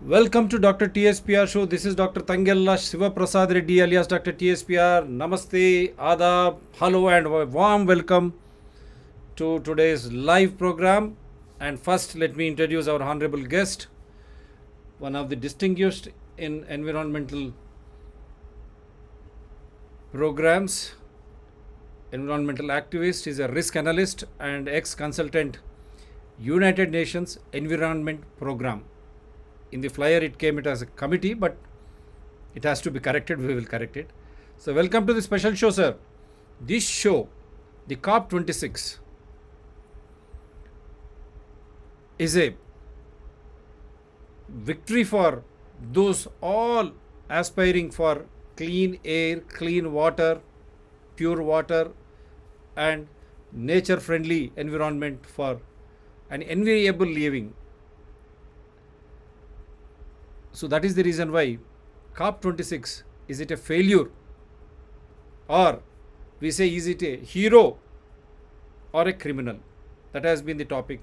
Welcome to Dr. TSPR show. This is Dr. Tangella Shiva Prasad Reddy alias Dr. TSPR. Namaste, Adab, hello and a warm welcome to today's live program. And first let me introduce our honorable guest, one of the distinguished in environmental programs, environmental activist, is a risk analyst and ex-consultant, United Nations Environment Program. In the flyer it came it as a committee, but it has to be corrected. We will correct it. So welcome to the special show, sir. This show, the COP26, is a victory for those all aspiring for clean air, clean water, pure water, and nature friendly environment for an enviable living. So that is the reason why COP26, is it a failure, or we say is it a hero or a criminal? That has been the topic,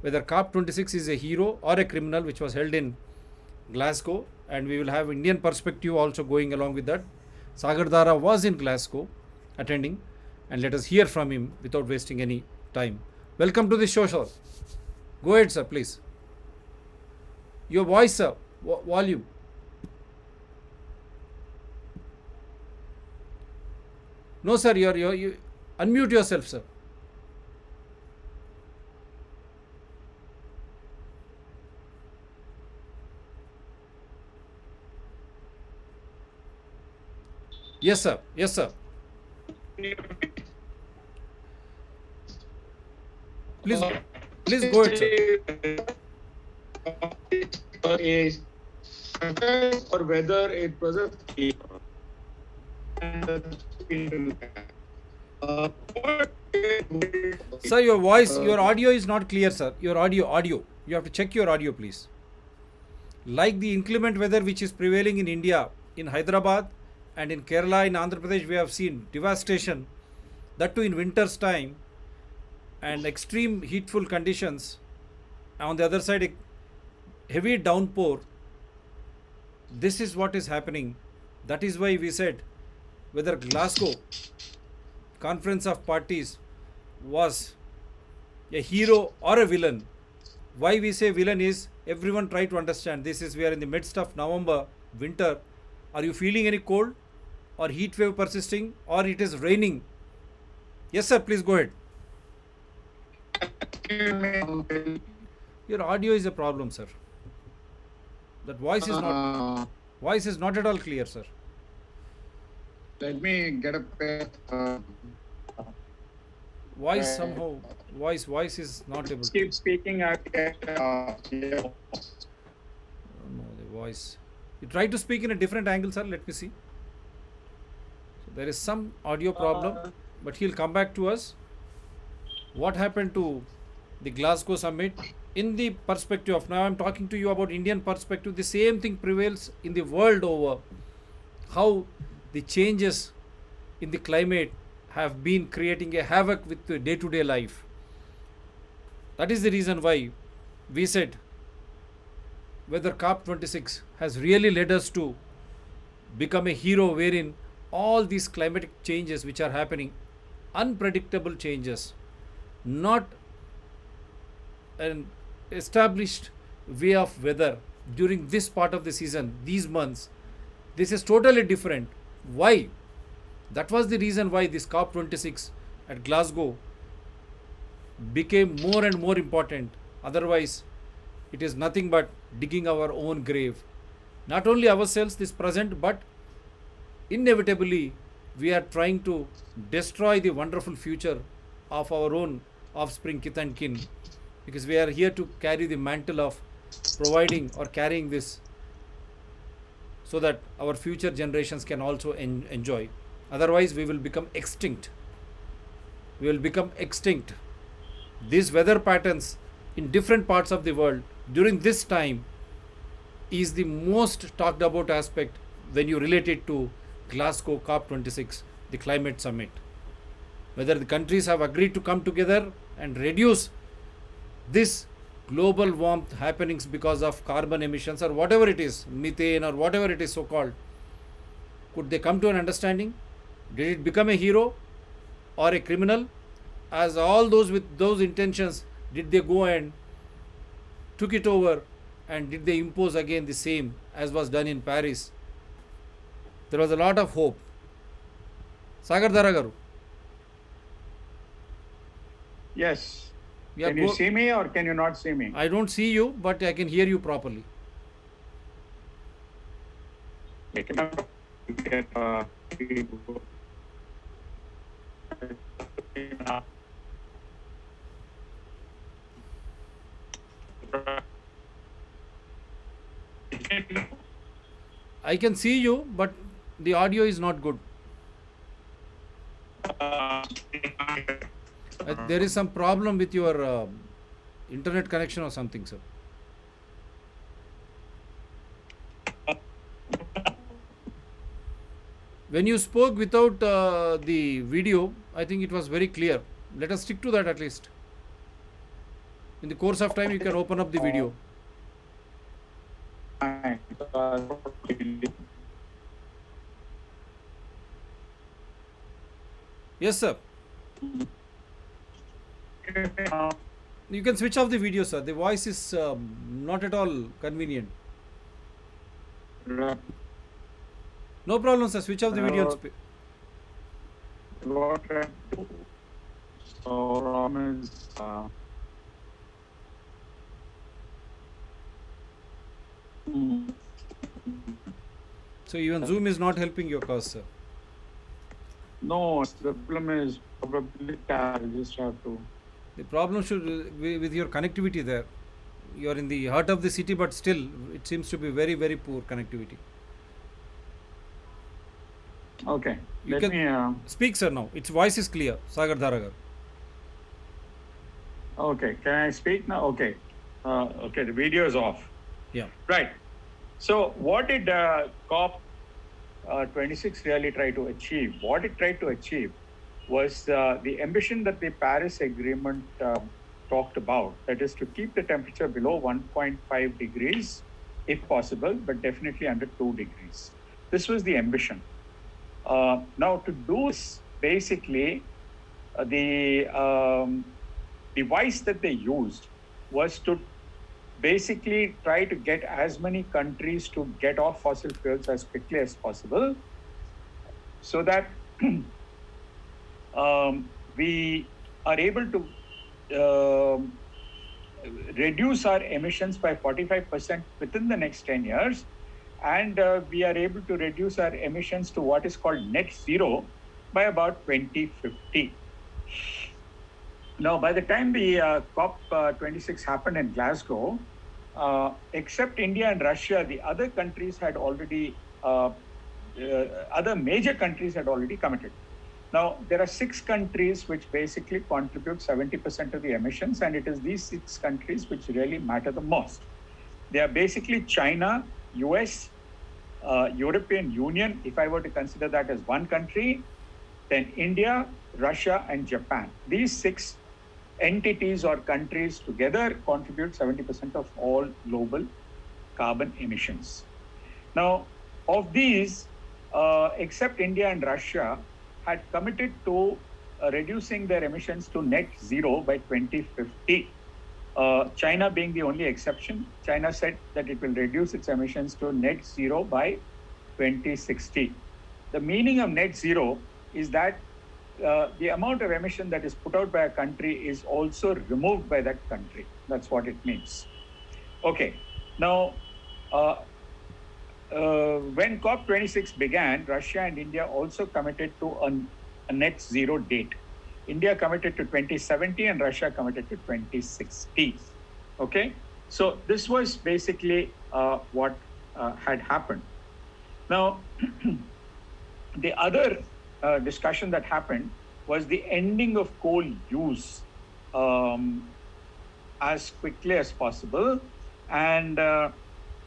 whether COP26 is a hero or a criminal, which was held in Glasgow, and we will have Indian perspective also going along with that. Sagar Dhara was in Glasgow attending, and let us hear from him without wasting any time. Welcome to the show, sir. Go ahead, sir, please. Your voice, sir. Volume. No, sir, you unmute yourself, sir. Yes, sir. Yes, sir. Please, please go ahead, sir. Or whether it was a Sir, your voice, your audio is not clear, sir. Your audio. You have to check your audio, please. Like the inclement weather which is prevailing in India, in Hyderabad and in Kerala, in Andhra Pradesh, we have seen devastation. That too in winter's time and extreme heatful conditions. On the other side, a heavy downpour. This is what is happening. That is why we said whether Glasgow Conference of Parties was a hero or a villain. Why we say villain is everyone try to understand. This is we are in the midst of November, winter. Are you feeling any cold or heat wave persisting, or it is raining? Yes, sir. Please go ahead. Your audio is a problem, sir. That voice is not at all clear, sir. Let me get a pair. Voice somehow voice is not able to. Keep speaking. No, the voice. You try to speak in a different angle, sir. Let me see. So there is some audio problem, but he'll come back to us. What happened to the Glasgow summit? In the perspective of, now I'm talking to you about Indian perspective, the same thing prevails in the world over. How the changes in the climate have been creating a havoc with the day-to-day life. That is the reason why we said whether COP26 has really led us to become a hero, wherein all these climatic changes which are happening, unpredictable changes, not an established way of weather during this part of the season, these months, this is totally different. Why? That was the reason why this COP26 at Glasgow became more and more important. Otherwise, it is nothing but digging our own grave. Not only ourselves, this present, but inevitably we are trying to destroy the wonderful future of our own offspring, kith and kin, because we are here to carry the mantle of providing or carrying this so that our future generations can also enjoy. Otherwise, we will become extinct. We will become extinct. These weather patterns in different parts of the world during this time is the most talked about aspect when you relate it to Glasgow COP26, the climate summit. Whether the countries have agreed to come together and reduce this global warmth happenings because of carbon emissions or whatever it is, methane or whatever it is so called, could they come to an understanding? Did it become a hero or a criminal? As all those with those intentions, did they go and took it over, and did they impose again the same as was done in Paris? There was a lot of hope. Sagar Dhara garu, Yes. yeah, Can you see me or can you not see me? I don't see you, but I can hear you properly. I can see you, but the audio is not good. There is some problem with your internet connection or something, sir. When you spoke without the video, I think it was very clear. Let us stick to that at least. In the course of time, you can open up the video. Yes, sir. You can switch off the video, sir. The voice is not at all convenient. No problem, sir. Switch off the video. And What I do. So, so even Zoom is not helping your cause, sir. no, the problem is probably I just have to. The problem should be with your connectivity there. You are in the heart of the city, but still, it seems to be very, very poor connectivity. Okay. You Let can me. speak, sir. Now its voice is clear. Sagar Dhara garu. Okay. Can I speak now? Okay. Okay. The video is off. Yeah. Right. So, what did COP26 really try to achieve? What it tried to achieve was the ambition that the Paris Agreement talked about, that is to keep the temperature below 1.5 degrees if possible, but definitely under 2 degrees. This was the ambition. Now, to do this, basically, the device that they used was to basically try to get as many countries to get off fossil fuels as quickly as possible, so that we are able to reduce our emissions by 45% within the next 10 years. And we are able to reduce our emissions to what is called net zero by about 2050. Now, by the time the COP26 happened in Glasgow, except India and Russia, the other countries had already, other major countries had already committed. Now, there are 6 countries which basically contribute 70% of the emissions, and it is these 6 countries which really matter the most. They are basically China, US, European Union, if I were to consider that as one country, then India, Russia, and Japan. These 6 entities or countries together contribute 70% of all global carbon emissions. Now, of these, except India and Russia, had committed to reducing their emissions to net zero by 2050. China being the only exception. China said that it will reduce its emissions to net zero by 2060. The meaning of net zero is that the amount of emission that is put out by a country is also removed by that country. That's what it means. Okay. Now, when COP26 began, Russia and India also committed to a net zero date. India committed to 2070 and Russia committed to 2060. Okay, so this was basically what had happened. Now, the other discussion that happened was the ending of coal use as quickly as possible, and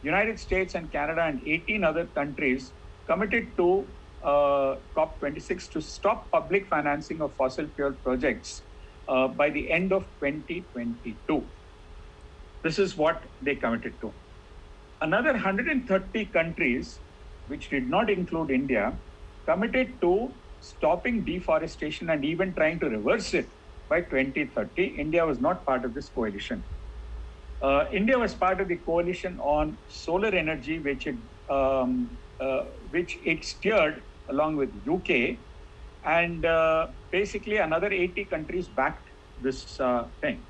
United States and Canada and 18 other countries committed to COP26 to stop public financing of fossil fuel projects by the end of 2022. This is what they committed to. Another 130 countries, which did not include India, committed to stopping deforestation and even trying to reverse it by 2030. India was not part of this coalition. India was part of the coalition on solar energy, which it steered along with UK, and basically another 80 countries backed this thing.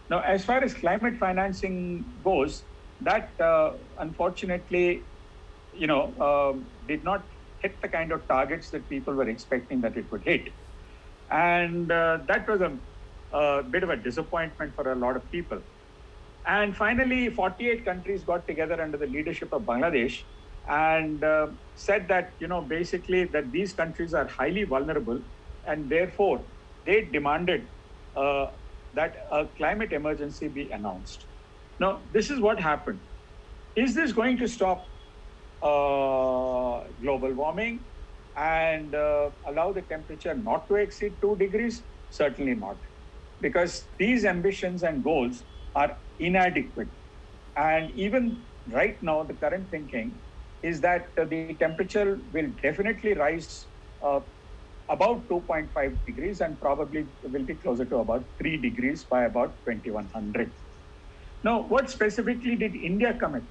Now, as far as climate financing goes, that unfortunately, did not hit the kind of targets that people were expecting that it would hit, and that was a bit of a disappointment for a lot of people. And finally, 48 countries got together under the leadership of Bangladesh and said that, basically that these countries are highly vulnerable, and therefore they demanded that a climate emergency be announced. Now, this is what happened. Is this going to stop global warming and allow the temperature not to exceed 2 degrees? Certainly not, because these ambitions and goals are inadequate. And even right now, the current thinking is that the temperature will definitely rise about 2.5 degrees and probably will be closer to about 3 degrees by about 2100. Now, what specifically did India commit?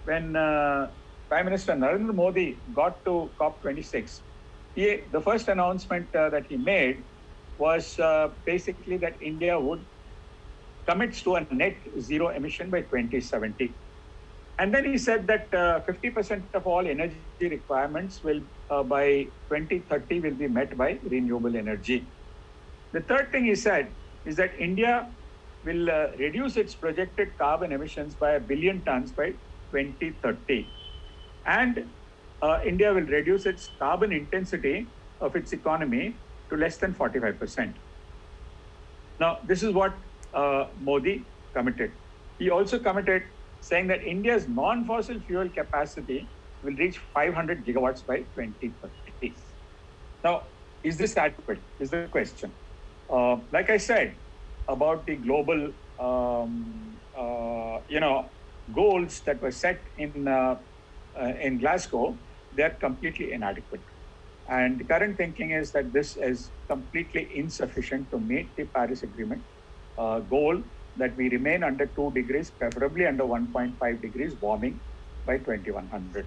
When Prime Minister Narendra Modi got to COP26, the first announcement that he made was basically that India would commits to a net zero emission by 2070. And then he said that 50% of all energy requirements will, by 2030, will be met by renewable energy. The third thing he said is that India will reduce its projected carbon emissions by 1 billion tons by 2030. And India will reduce its carbon intensity of its economy to less than 45%. Now, this is what Modi committed. He also committed saying that India's non-fossil fuel capacity will reach 500 gigawatts by 2030. Now, is this adequate? Is the question. Like I said about the global, goals that were set in Glasgow, they are completely inadequate. And the current thinking is that this is completely insufficient to meet the Paris Agreement goal that we remain under 2 degrees, preferably under 1.5 degrees warming by 2100.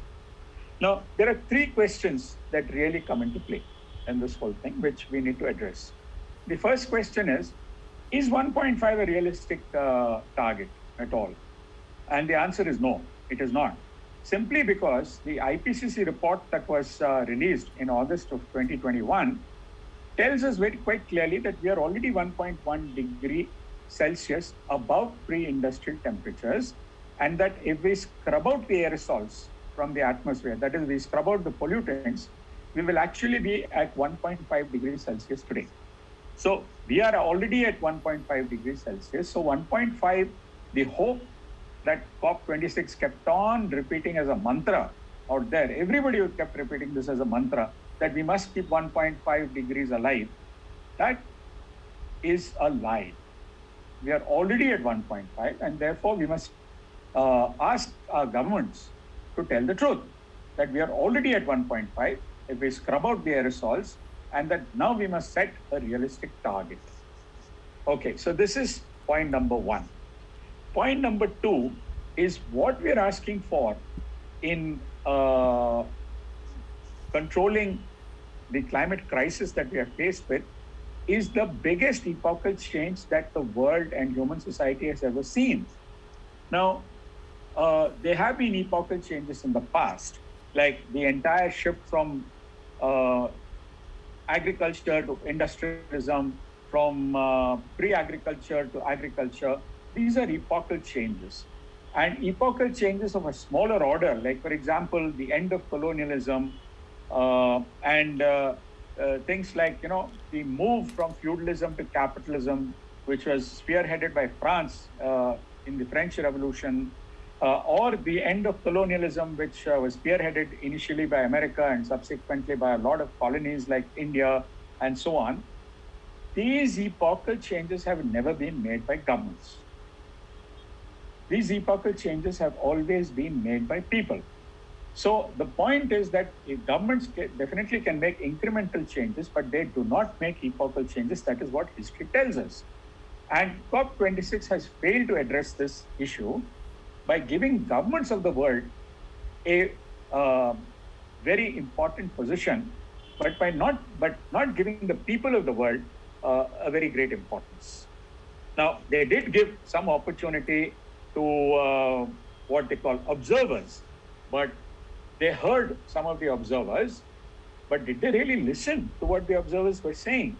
Now, there are three questions that really come into play in this whole thing, which we need to address. The first question is 1.5 a realistic target at all? And the answer is no, it is not. Simply because the IPCC report that was released in August of 2021 tells us quite clearly that we are already 1.1 degree Celsius above pre-industrial temperatures, and that if we scrub out the aerosols from the atmosphere, that is, we scrub out the pollutants, we will actually be at 1.5 degrees Celsius today. So we are already at 1.5 degrees Celsius. So 1.5, the hope that COP26 kept on repeating as a mantra out there, everybody kept repeating this as a mantra, that we must keep 1.5 degrees alive, that is a lie. We are already at 1.5, and therefore we must ask our governments to tell the truth, that we are already at 1.5 if we scrub out the aerosols, and that now we must set a realistic target. Okay, so this is point number one. Point number two is what we are asking for in controlling the climate crisis that we are faced with is the biggest epochal change that the world and human society has ever seen. Now, there have been epochal changes in the past, like the entire shift from agriculture to industrialism, from pre-agriculture to agriculture. These are epochal changes. And epochal changes of a smaller order, like, for example, the end of colonialism and things like, the move from feudalism to capitalism, which was spearheaded by France in the French Revolution, or the end of colonialism, which was spearheaded initially by America and subsequently by a lot of colonies like India and so on. These epochal changes have never been made by governments. these epochal changes have always been made by people. So the point is that governments definitely can make incremental changes, but they do not make epochal changes. That is what history tells us. And COP26 has failed to address this issue by giving governments of the world a very important position, but not giving the people of the world a very great importance. Now, they did give some opportunity to what they call observers, but they heard some of the observers, but did they really listen to what the observers were saying?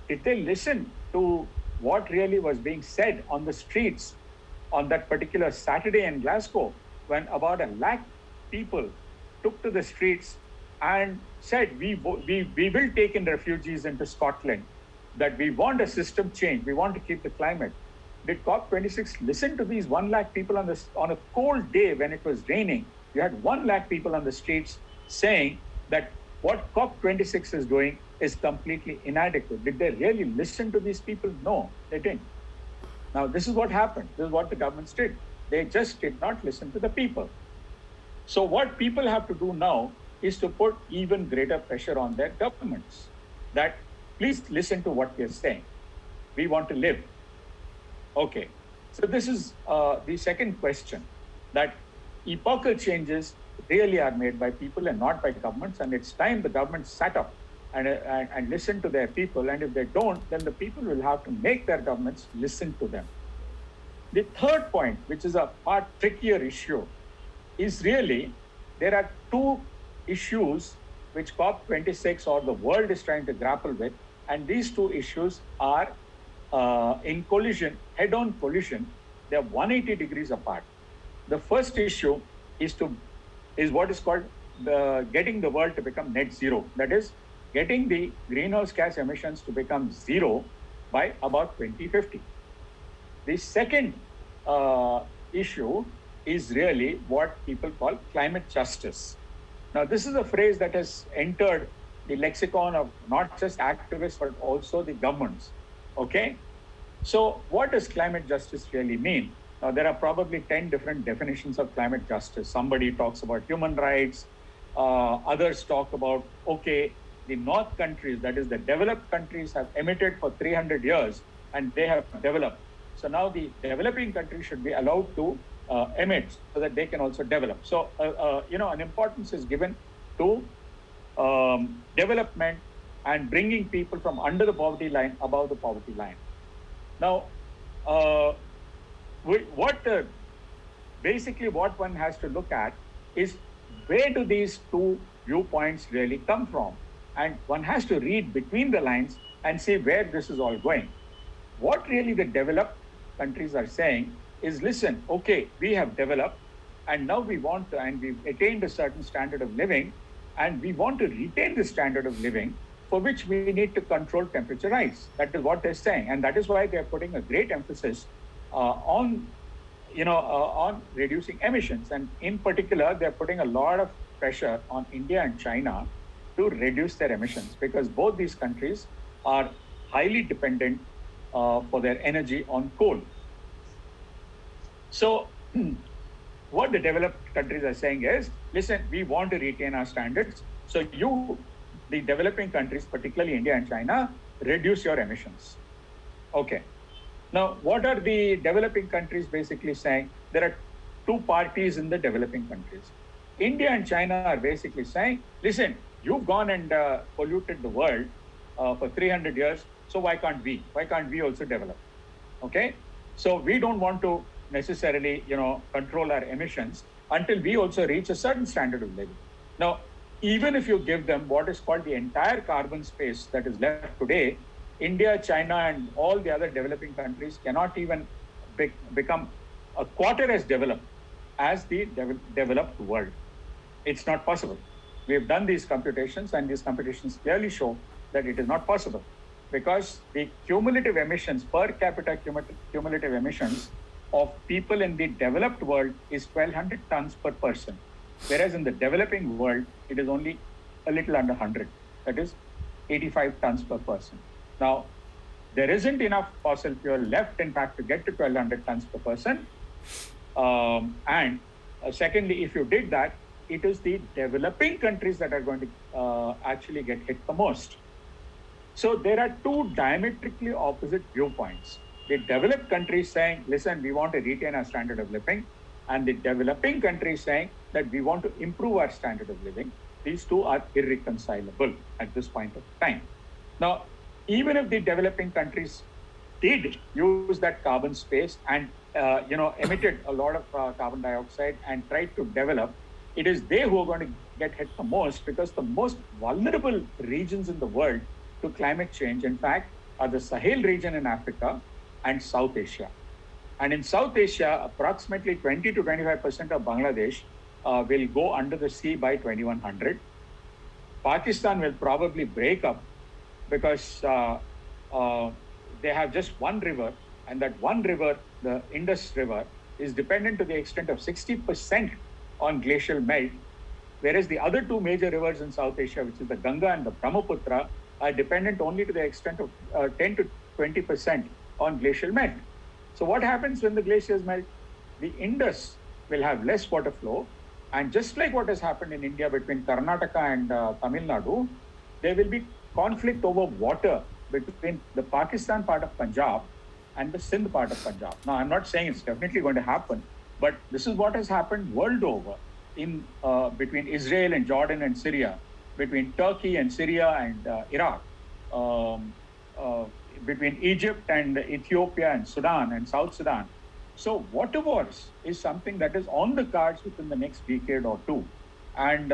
Did they listen to what really was being said on the streets on that particular Saturday in Glasgow, when about 1 lakh people took to the streets and said, we will take in refugees into Scotland, that we want a system change, we want to keep the climate. Did COP26 listen to these 1 lakh people on a cold day when it was raining? You had 1 lakh people on the streets saying that what COP26 is doing is completely inadequate. Did they really listen to these people? No, they didn't. Now, this is what happened. This is what the governments did. They just did not listen to the people. So what people have to do now is to put even greater pressure on their governments that please listen to what we are saying. We want to live. Okay. So this is the second question, that epochal changes really are made by people and not by governments. And it's time the governments sat up and listen to their people. And if they don't, then the people will have to make their governments listen to them. The third point, which is a far trickier issue, is really there are two issues which COP26 or the world is trying to grapple with. And these two issues are in collision, head-on collision. They're 180 degrees apart. The first issue is what is called getting the world to become net zero. That is, getting the greenhouse gas emissions to become zero by about 2050. The second issue is really what people call climate justice. Now, this is a phrase that has entered the lexicon of not just activists, but also the governments. Okay? So what does climate justice really mean? Now, there are probably 10 different definitions of climate justice. Somebody talks about human rights. Others talk about, okay, the North countries, that is the developed countries, have emitted for 300 years and they have developed. So now the developing countries should be allowed to emit so that they can also develop. So, an importance is given to development and bringing people from under the poverty line above the poverty line. Now, basically what one has to look at is where do these two viewpoints really come from? And one has to read between the lines and see where this is all going. What really the developed countries are saying is, listen, okay, we have developed and now we want to, and we've attained a certain standard of living, and we want to retain the standard of living, for which we need to control temperature rise. That is what they're saying. And that is why they're putting a great emphasis on reducing emissions. And in particular, they're putting a lot of pressure on India and China to reduce their emissions, because both these countries are highly dependent for their energy on coal. So what the developed countries are saying is, listen, we want to retain our standards. So you, the developing countries, particularly India and China, reduce your emissions. Okay. Now, what are the developing countries basically saying? There are two parties in the developing countries. India and China are basically saying, listen, you've gone and polluted the world for 300 years, so why can't we? Why can't we also develop? Okay? So we don't want to necessarily, control our emissions until we also reach a certain standard of living. Now, even if you give them what is called the entire carbon space that is left today, India, China, and all the other developing countries cannot even become a quarter as developed as the developed world. It's not possible. We have done these computations, and these computations clearly show that it is not possible, because the cumulative emissions, per capita cumulative emissions of people in the developed world is 1,200 tons per person, whereas in the developing world, it is only a little under 100, that is 85 tons per person. Now, there isn't enough fossil fuel left, in fact, to get to 1,200 tons per person. And secondly, if you did that, it is the developing countries that are going to actually get hit the most. So there are two diametrically opposite viewpoints. The developed countries saying, listen, we want to retain our standard of living, and the developing countries saying that we want to improve our standard of living. These two are irreconcilable at this point of time. Now, even if the developing countries did use that carbon space and emitted a lot of carbon dioxide and tried to develop, it is they who are going to get hit the most, because the most vulnerable regions in the world to climate change, in fact, are the Sahel region in Africa and South Asia. And in South Asia, approximately 20 to 25% of Bangladesh will go under the sea by 2100. Pakistan will probably break up because they have just one river, and that one river, the Indus River, is dependent to the extent of 60% on glacial melt, whereas the other two major rivers in South Asia, which is the Ganga and the Brahmaputra, are dependent only to the extent of 10 to 20% on glacial melt. So what happens when the glaciers melt? The Indus will have less water flow, and just like what has happened in India between Karnataka and Tamil Nadu, there will be conflict over water between the Pakistan part of Punjab and the Sindh part of Punjab. Now, I'm not saying it's definitely going to happen, but this is what has happened world over in between Israel and Jordan and Syria, between Turkey and Syria and Iraq, between Egypt and Ethiopia and Sudan and South Sudan. So water wars is something that is on the cards within the next decade or two. And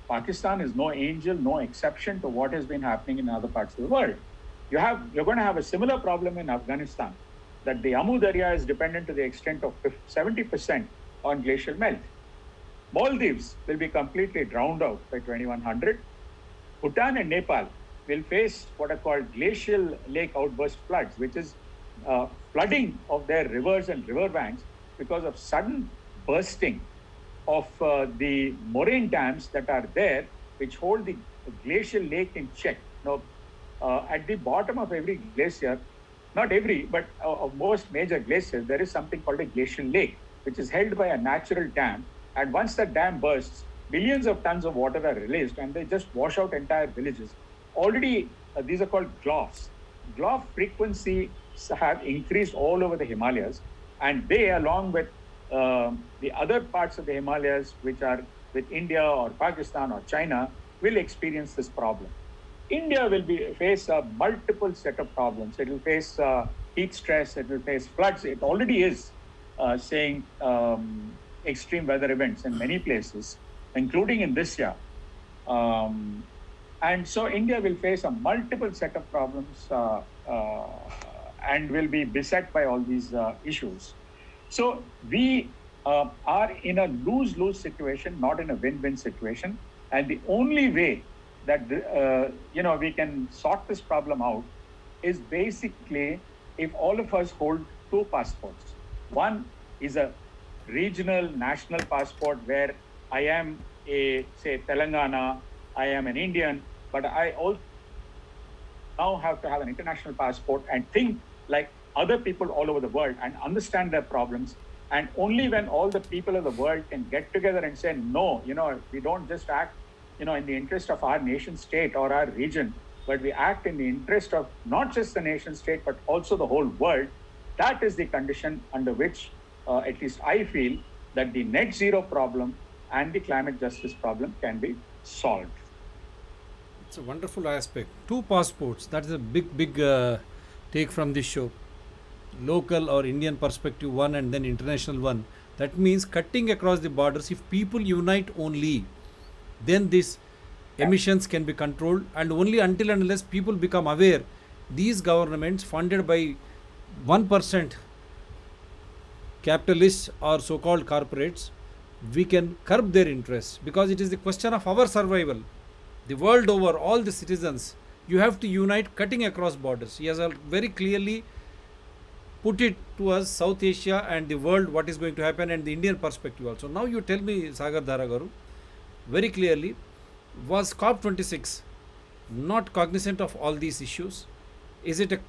Pakistan is no angel, no exception to what has been happening in other parts of the world. You're going to have a similar problem in Afghanistan, that the Amu Darya is dependent to the extent of 70% on glacial melt. Maldives will be completely drowned out by 2100. Bhutan and Nepal will face what are called glacial lake outburst floods, which is flooding of their rivers and riverbanks because of sudden bursting of the moraine dams that are there, which hold the glacial lake in check. Now, at the bottom of every glacier, not every, but of most major glaciers, there is something called a glacial lake, which is held by a natural dam. And once the dam bursts, billions of tons of water are released, and they just wash out entire villages. Already, these are called GLOFs. GLOF frequencies have increased all over the Himalayas, and they, along with the other parts of the Himalayas, which are with India or Pakistan or China, will experience this problem. India will face a multiple set of problems. It will face heat stress, it will face floods. It already is saying extreme weather events in many places, including in this year. And so India will face a multiple set of problems and will be beset by all these issues. So we are in a lose-lose situation, not in a win-win situation. And the only way that we can sort this problem out is basically if all of us hold two passports. One is a regional national passport where I am say Telangana, I am an Indian, but I also now have to have an international passport and think like other people all over the world and understand their problems. And only when all the people of the world can get together and say, no, we don't just act, in the interest of our nation state or our region, but we act in the interest of not just the nation state, but also the whole world. That is the condition under which, at least I feel, that the net zero problem and the climate justice problem can be solved. It's a wonderful aspect. Two passports. That is a big take from this show. Local or Indian perspective one, and then international one. That means cutting across the borders. If people unite only, then these emissions can be controlled, and only until and unless people become aware, these governments funded by 1% capitalists or so-called corporates, we can curb their interests, because it is the question of our survival. The world over, all the citizens, you have to unite, cutting across borders. He has very clearly put it to us, South Asia and the world, what is going to happen, and the Indian perspective also. Now you tell me, Sagar Dhara Garu, very clearly, was COP26 not cognizant of all these issues? Is it a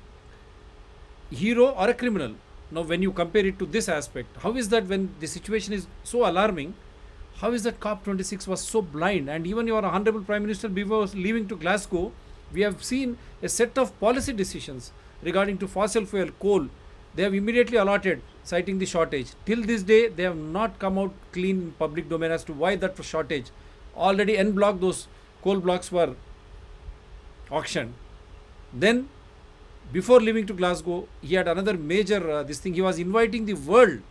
hero or a criminal? Now, when you compare it to this aspect, how is that when the situation is so alarming? How is that COP26 was so blind? And even your Honorable Prime Minister, before leaving to Glasgow, we have seen a set of policy decisions regarding to fossil fuel, coal. They have immediately allotted, citing the shortage. Till this day, they have not come out clean in public domain as to why that shortage. Already en bloc, those coal blocks were auctioned. Then, before leaving to Glasgow, he had another major this thing. He was inviting the world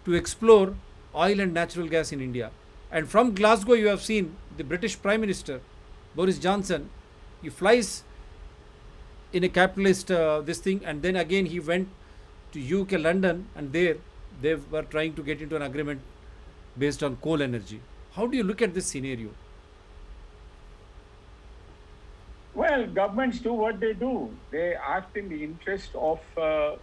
to explore oil and natural gas in India. And from Glasgow, you have seen the British Prime Minister, Boris Johnson. He flies in a capitalist this thing, and then again he went to UK, London, and there they were trying to get into an agreement based on coal energy. How do you look at this scenario? Well, governments do what they do. They act in the interest of, the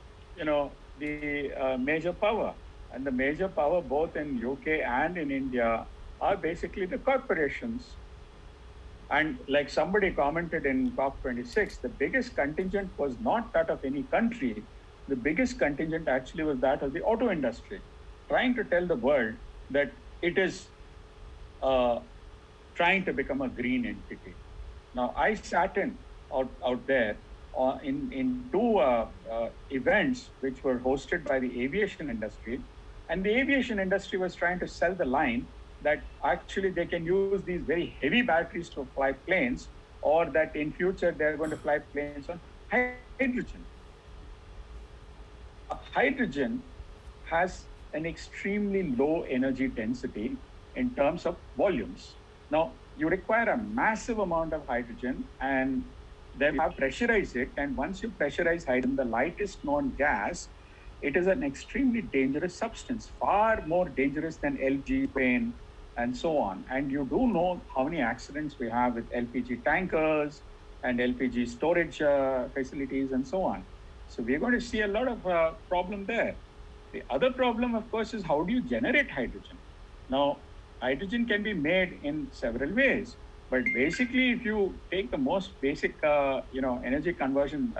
major power. And the major power, both in UK and in India, are basically the corporations. And like somebody commented in COP26, the biggest contingent was not that of any country. The biggest contingent actually was that of the auto industry, trying to tell the world that it is trying to become a green entity. Now, I sat out there in two events which were hosted by the aviation industry. And the aviation industry was trying to sell the line that actually they can use these very heavy batteries to fly planes, or that in future they're going to fly planes on hydrogen. Hydrogen has an extremely low energy density in terms of volumes. Now, you require a massive amount of hydrogen, and then you have to pressurize it. And once you pressurize hydrogen, the lightest known gas, it is an extremely dangerous substance, far more dangerous than LG, propane, and so on. And you do know how many accidents we have with LPG tankers and LPG storage facilities and so on. So we're going to see a lot of problem there. The other problem, of course, is how do you generate hydrogen? Now, hydrogen can be made in several ways, but basically, if you take the most basic, energy conversion,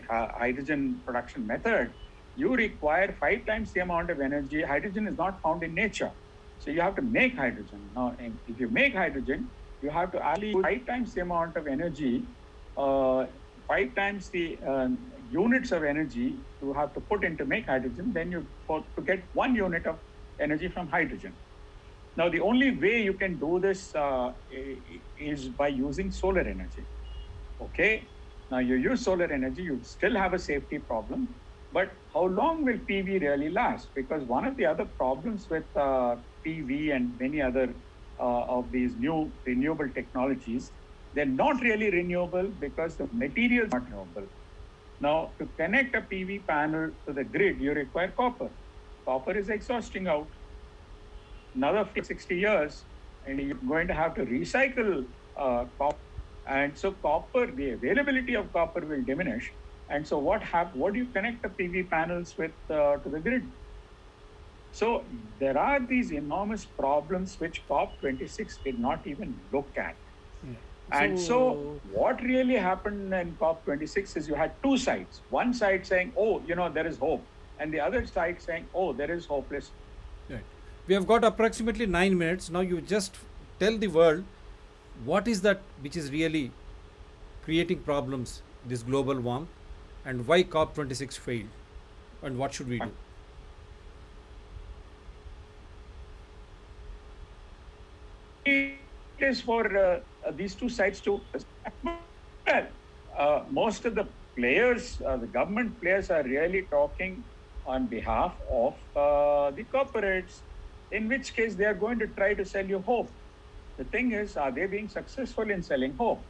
hydrogen production method, you require 5 times the amount of energy. Hydrogen is not found in nature. So you have to make hydrogen. Now, if you make hydrogen, you have to actually use 5 times the amount of energy, 5 times the units of energy you have to put in to make hydrogen, then to get 1 unit of energy from hydrogen. Now, the only way you can do this is by using solar energy. Okay? Now, you use solar energy, you still have a safety problem. But how long will PV really last? Because one of the other problems with PV and many other of these new renewable technologies, they're not really renewable because the material is not renewable. Now, to connect a PV panel to the grid, you require copper. Copper is exhausting out. Another 60 years, and you're going to have to recycle copper. And so copper, the availability of copper will diminish. And so what do you connect the PV panels with to the grid? So there are these enormous problems which COP26 did not even look at. Yeah. And so what really happened in COP26 is you had two sides. One side saying, there is hope. And the other side saying, there is hopeless. Right. We have got approximately 9 minutes. Now you just tell the world what is that which is really creating problems, this global warmth, and why COP26 failed, and what should we do? It is for these two sides to. Most of the players, the government players, are really talking on behalf of the corporates, in which case they are going to try to sell you hope. The thing is, are they being successful in selling hope?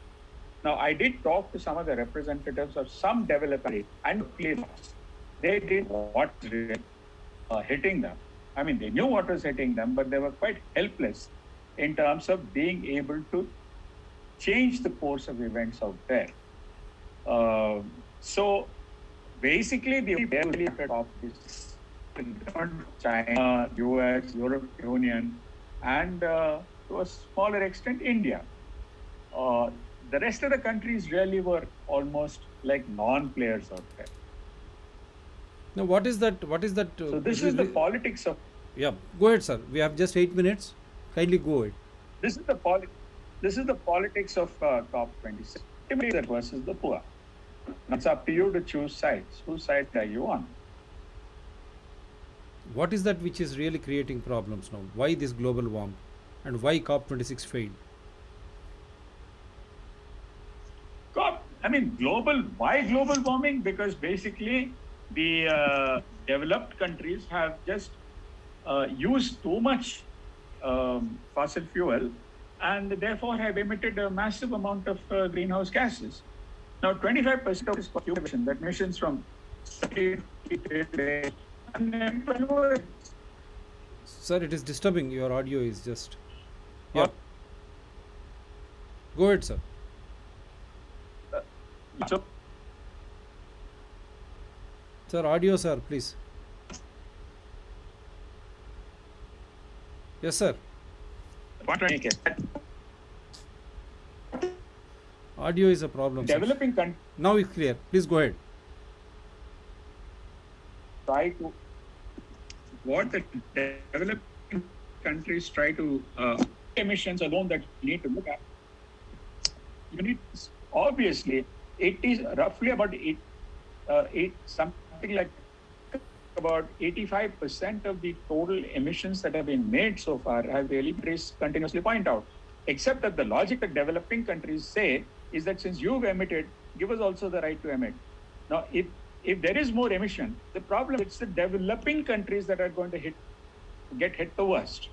Now, I did talk to some of the representatives of some developers, and they did what was hitting them. I mean, they knew what was hitting them, but they were quite helpless in terms of being able to change the course of events out there. So, basically, the of this China, US, European Union, and to a smaller extent, India. The rest of the countries really were almost like non-players out there. Now, what is that? What is that? So this is the politics of Yeah, go ahead, sir. We have just 8 minutes. Kindly go ahead. this is the this is the politics of COP26 versus the poor. Now, it's up to you to choose sides. Whose side are you on? What is that which is really creating problems now? Why this global warming, and why COP26 failed? Why global warming? Because basically the developed countries have just used too much fossil fuel and therefore have emitted a massive amount of greenhouse gases. Now, 25% of this population, that emissions from unemployed. Sir, it is disturbing. Your audio is just. Yeah. Go ahead, sir. So, Sir, audio, sir, please. Yes, sir. what I make it? Audio is a problem, sir. Developing countries Now it's clear. Please go ahead. try to what the developing countries try to emissions alone that you need to look at. You need obviously it is roughly about something like about 85% of the total emissions that have been made so far have really continuously point out. Except that the logic that developing countries say is that since you've emitted, give us also the right to emit. Now, if there is more emission, the problem it's the developing countries that are going to get hit the worst.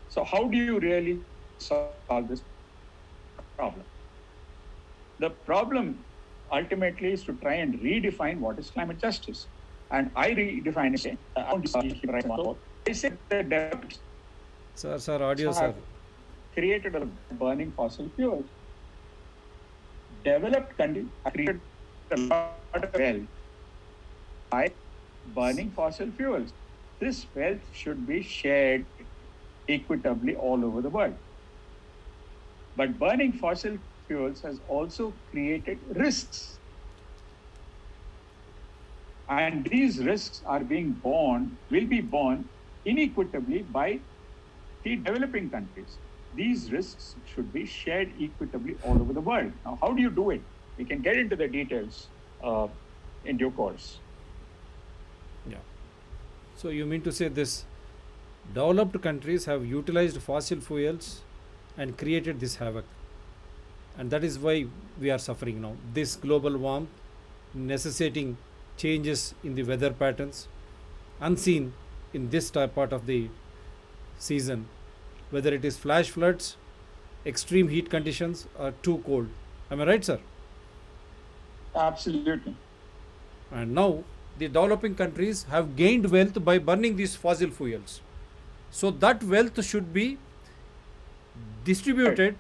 So how do you really solve this problem? The problem ultimately is to try and redefine what is climate justice. And I redefine it. I say that Sir, audio, sir. created a burning fossil fuels. Developed countries have created a lot of wealth by burning fossil fuels. This wealth should be shared equitably all over the world. But burning fossil fuels has also created risks. And these risks are will be borne inequitably by the developing countries. These risks should be shared equitably all over the world. Now, how do you do it? We can get into the details in due course. Yeah. So you mean to say this developed countries have utilized fossil fuels and created this havoc, and that is why we are suffering now. This global warmth necessitating changes in the weather patterns unseen in this part of the season, whether it is flash floods, extreme heat conditions, or too cold. Am I right, sir? Absolutely. And now the developing countries have gained wealth by burning these fossil fuels. So that wealth should be distributed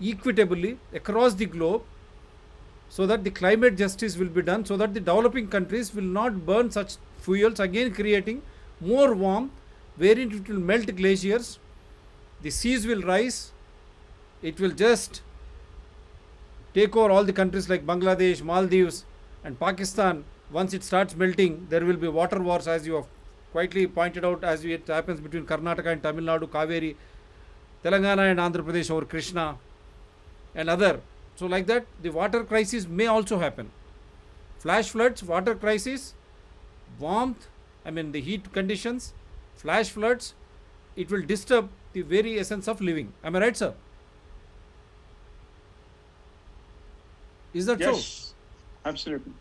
equitably across the globe so that the climate justice will be done, so that the developing countries will not burn such fuels, again creating more warmth, wherein it will melt glaciers, the seas will rise, it will just take over all the countries like Bangladesh, Maldives, and Pakistan. Once it starts melting, there will be water wars, as you have quietly pointed out, as it happens between Karnataka and Tamil Nadu, Kaveri, Telangana and Andhra Pradesh over Krishna, and other. So like that, the water crisis may also happen. Flash floods, water crisis, warmth, the heat conditions, flash floods, it will disturb the very essence of living. Am I right, sir? Is that so? Yes, absolutely.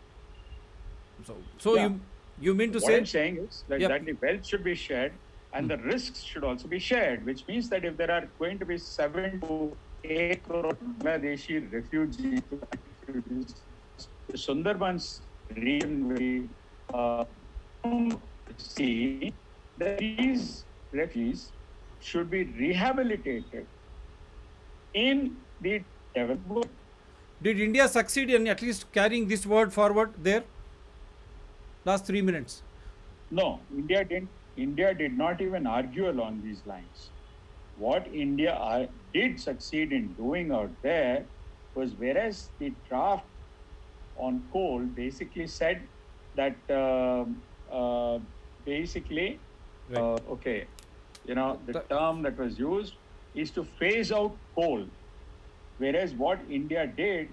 So Yeah. you mean to What say? I'm saying is that, Yep. that the wealth should be shared and the risks should also be shared, which means that if there are going to be 7 to 8 crore Bangladeshi refugees, the Sundarbans region will see that these refugees should be rehabilitated in the developed world. Did India succeed in at least carrying this word forward there? Last 3 minutes. No, India didn't. India did not even argue along these lines. What India did succeed in doing out there was, whereas the draft on coal basically said that basically, Right. okay, you know, the That- term that was used is to phase out coal, whereas what India did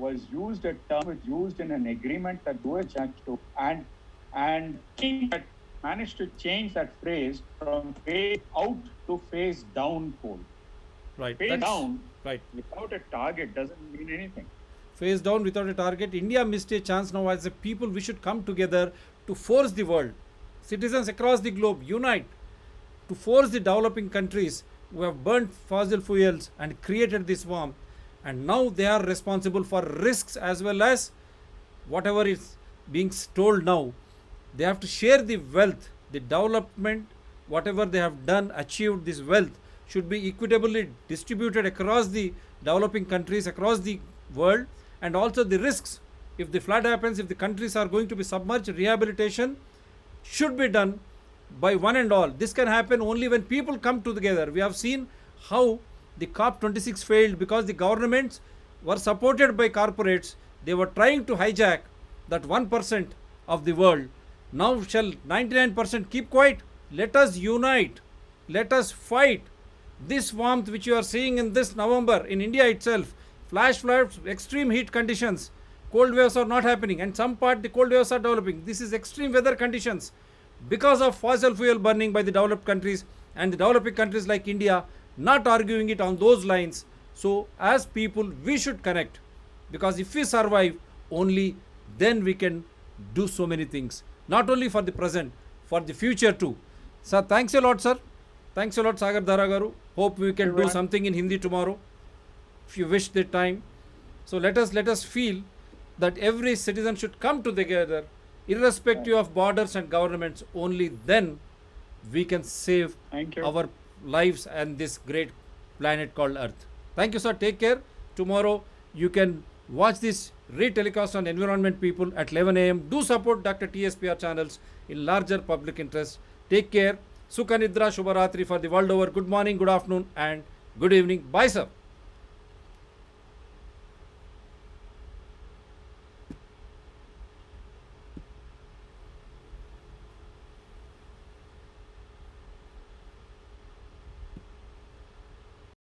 was used a term was used in an agreement that was to and that managed to change that phrase from phase out to phase down coal. Right. Phase That's down right. without a target doesn't mean anything. Face down without a target. India missed a chance now. As a people, we should come together to force the world, citizens across the globe, unite to force the developing countries who have burnt fossil fuels and created this warmth, and now they are responsible for risks as well as whatever is being told now. They have to share the wealth, the development, whatever they have done, achieved this wealth should be equitably distributed across the developing countries, across the world, and also the risks. If the flood happens, if the countries are going to be submerged, rehabilitation should be done by one and all. This can happen only when people come together. We have seen how the COP26 failed because the governments were supported by corporates. They were trying to hijack that 1% of the world. Now, shall 99% keep quiet? Let us unite. Let us fight. This warmth which you are seeing in this November in India itself, flash floods, extreme heat conditions, cold waves are not happening, and some part the cold waves are developing. This is extreme weather conditions because of fossil fuel burning by the developed countries, and the developing countries like India not arguing it on those lines. So as people we should connect, because if we survive, only then we can do so many things, not only for the present, for the future too. Sir, thanks a lot, sir. Thanks a lot, Sagar Dhara garu. Hope we can do Everyone. something in Hindi tomorrow if you wish the time. So let us feel that every citizen should come together irrespective of borders and governments. Only then we can save Thank you. our lives and this great planet called Earth. Thank you, sir. Take care. Tomorrow you can watch this re-telecast on Environment People at 11 a.m. Do support Dr. TSPR channels in larger public interest. Take care. Sukha Nidra Shubharatri for the world over. Good morning, good afternoon, and good evening. Bye, sir.